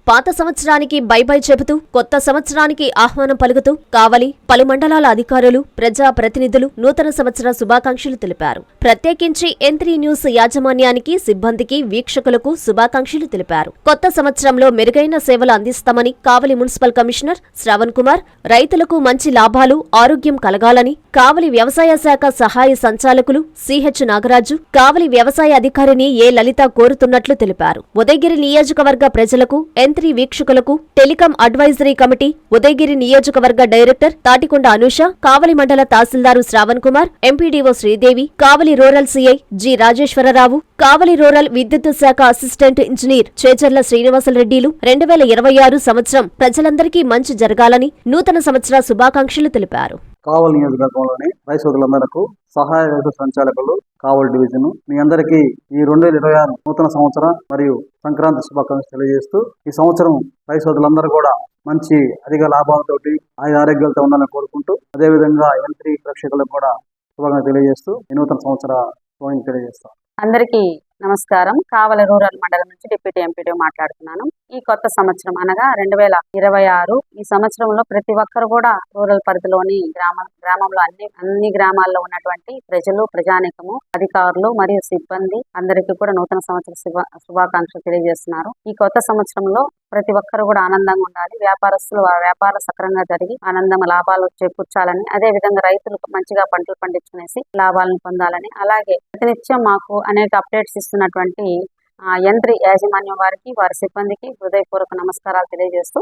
పాత సంవత్సరానికి by by చెబుతూ కొత్త సంవత్సరానికి ఆహ్వానం పలుకుతూ కావలి పలు మండలాల అధికారులు ప్రజా ప్రతినిధులు నూతన సంవత్సర శుభాకాంక్షలు తెలిపారు. ప్రత్యేకించి N3 న్యూస్ యాజమాన్యానికి, సిబ్బందికి, వీక్షకులకు శుభాకాంక్షలు తెలిపారు. కొత్త సంవత్సరంలో మెరుగైన సేవలు అందిస్తామని కావలి మున్సిపల్ కమిషనర్ శ్రవణ్ కుమార్, రైతులకు మంచి లాభాలు, ఆరోగ్యం కలగాలని కావలి వ్యవసాయ శాఖ సహాయ సంచాలకులు CH నాగరాజు, కావలి వ్యవసాయ అధికారిని ఏ లలిత కోరుతున్నట్లు తెలిపారు. ఉదయగిరి నియోజకవర్గ ప్రజలకు, N3 వీక్షకులకు టెలికాం అడ్వైజరీ కమిటీ, ఉదయగిరి నియోజకవర్గ డైరెక్టర్ తాటికొండ అనూష, కావలి మండల తహసీల్దారు శ్రావణ్ కుమార్, ఎంపీడీఓ శ్రీదేవి, కావలి రూరల్ CI జి రాజేశ్వరరావు, కావలి రూరల్ విద్యుత్ శాఖ అసిస్టెంట్ ఇంజనీర్ చేచర్ల శ్రీనివాసరెడ్డిలు 2026 సంవత్సరం ప్రజలందరికీ మంచి జరగాలని నూతన సంవత్సర శుభాకాంక్షలు తెలిపారు. కావలి నియోజకవర్గంలోని రైతు సోదరులందరకు సహాయ రైతు సంచాలకులు కావలి డివిజన్ మీ అందరికీ ఈ 2026 నూతన సంవత్సరం మరియు సంక్రాంతి శుభాకాంక్షలు తెలియజేస్తూ, ఈ సంవత్సరం రైతు సోదరులందరూ కూడా మంచి అధిక లాభాలతోటి ఆరోగ్యాలతో ఉండాలని కోరుకుంటూ, అదేవిధంగా N3 ప్రేక్షకులకు కూడా శుభాకాంక్షలు తెలియజేస్తూ ఈ నూతన సంవత్సర శుభాకాంక్షలు తెలియజేస్తాం. అందరికీ నమస్కారం. కావలి రూరల్ మండలం నుంచి డిప్యూటీ ఎంపీడీ మాట్లాడుతున్నాను. ఈ కొత్త సంవత్సరం అనగా 2026 ఈ సంవత్సరంలో ప్రతి ఒక్కరు కూడా రూరల్ పరిధిలోని గ్రామంలో అన్ని గ్రామాల్లో ఉన్నటువంటి ప్రజలు, ప్రజానీకము, అధికారులు మరియు సిబ్బంది అందరికీ కూడా నూతన సంవత్సర శుభాకాంక్షలు తెలియజేస్తున్నారు. ఈ కొత్త సంవత్సరంలో ప్రతి ఒక్కరు కూడా ఆనందంగా ఉండాలి. వ్యాపారస్తులు వ్యాపారం సక్రంగా జరిగి ఆనందం లాభాలు చేకూర్చాలని, అదే విధంగా రైతులు మంచిగా పంటలు పండించుకునేసి లాభాలను పొందాలని, అలాగే ప్రతినిత్యం మాకు అనేక అప్డేట్స్ ఇస్తున్నటువంటి N3 యాజమాన్యం వారికి, వారి సిబ్బందికి హృదయపూర్వక నమస్కారాలు తెలియజేస్తూ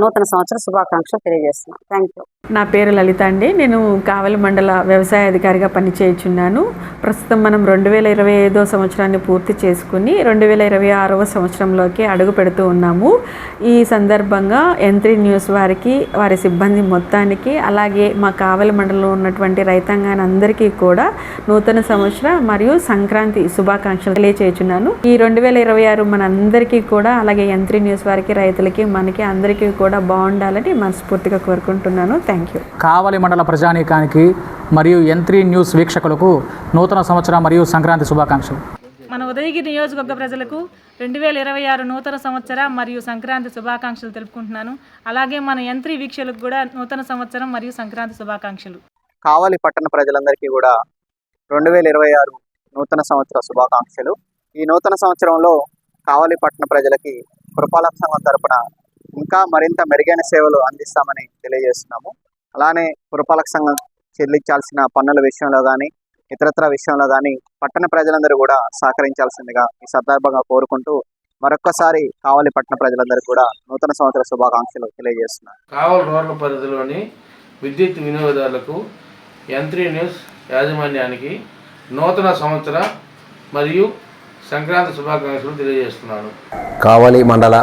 నూతన సంవత్సర శుభాకాంక్షలు తెలియజేస్తున్నాను. Thank you. నా పేరు లలిత అండి. నేను కావలి మండల వ్యవసాయ అధికారిగా పనిచేయుచున్నాను. ప్రస్తుతం మనం 2025వ సంవత్సరాన్ని పూర్తి చేసుకుని 2026వ సంవత్సరంలోకి అడుగు పెడుతూ ఉన్నాము. ఈ సందర్భంగా N3 న్యూస్ వారికి, వారి సిబ్బంది మొత్తానికి, అలాగే మా కావలి మండలంలో ఉన్నటువంటి రైతాంగాన్ని అందరికీ కూడా నూతన సంవత్సర మరియు సంక్రాంతి శుభాకాంక్షలు తెలియచేయుచున్నాను. ఈ 2026 మన అందరికీ కూడా, అలాగే N3 న్యూస్ వారికి, రైతులకి, మనకి అందరికీ కూడా బాగుండాలని మనస్ఫూర్తిగా కోరుకుంటున్నాను. Thank you. కావలి మండల ప్రజానీకానికి మరియు N3 న్యూస్ వీక్షకులకు నూతన సంవత్సర మరియు సంక్రాంతి శుభాకాంక్షలు. మన ఉదయగిరి నియోజకవర్గ ప్రజలకు 2026 నూతన సంవత్సర మరియు సంక్రాంతి శుభాకాంక్షలు తెలుపుకుంటున్నాను. అలాగే మన N3 వీక్షకులకు కూడా నూతన సంవత్సరం మరియు సంక్రాంతి శుభాకాంక్షలు. కావలి పట్టణ ప్రజలందరికీ కూడా 2026 నూతన సంవత్సర శుభాకాంక్షలు. ఈ నూతన సంవత్సరంలో కావలి పట్టణ ప్రజలకి పురపాలక సంఘం తరపున ఇంకా మరింత మెరుగైన సేవలు అందిస్తామని తెలియజేస్తున్నాము. అలానే పురపాలక సంఘం చెల్లించాల్సిన పన్నుల విషయంలో కానీ, ఇతరత్ర విషయంలో కానీ పట్టణ ప్రజలందరూ కూడా సహకరించాల్సిందిగా ఈ సందర్భంగా కోరుకుంటూ మరొక్కసారి కావలి పట్టణ ప్రజలందరికీ కూడా నూతన సంవత్సర శుభాకాంక్షలు తెలియజేస్తున్నారు. కావలి రూరల్ పరిధిలోని విద్యుత్ వినియోగదారులకు N3 న్యూస్ యాజమాన్యానికి నూతన సంవత్సర మరియు సంక్రాంతి శుభాకాంక్షలు తెలియజేస్తున్నాను. కావలి మండల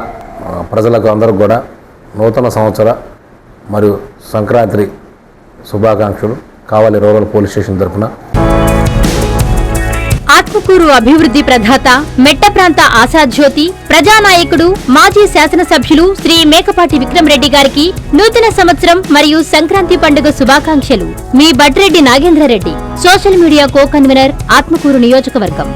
ప్రజలకు అందరూ కూడా నూతన సంవత్సర మరియు సంక్రాంతి శుభాకాంక్షలు కావలి రూరల్ పోలీస్ స్టేషన్ తరఫున. ఆత్మకూరు అభివృద్ధి ప్రదాత, మెట్ట ప్రాంత ఆశాజ్యోతి, ప్రజానాయకుడు, మాజీ శాసనసభ్యులు శ్రీ మేకపాటి విక్రమ్ రెడ్డి గారికి నూతన సంవత్సరం మరియు సంక్రాంతి పండుగ శుభాకాంక్షలు. మీ Badreddy Nagendra Reddy, social media co convenor, Atmakur నియోజకవర్గం.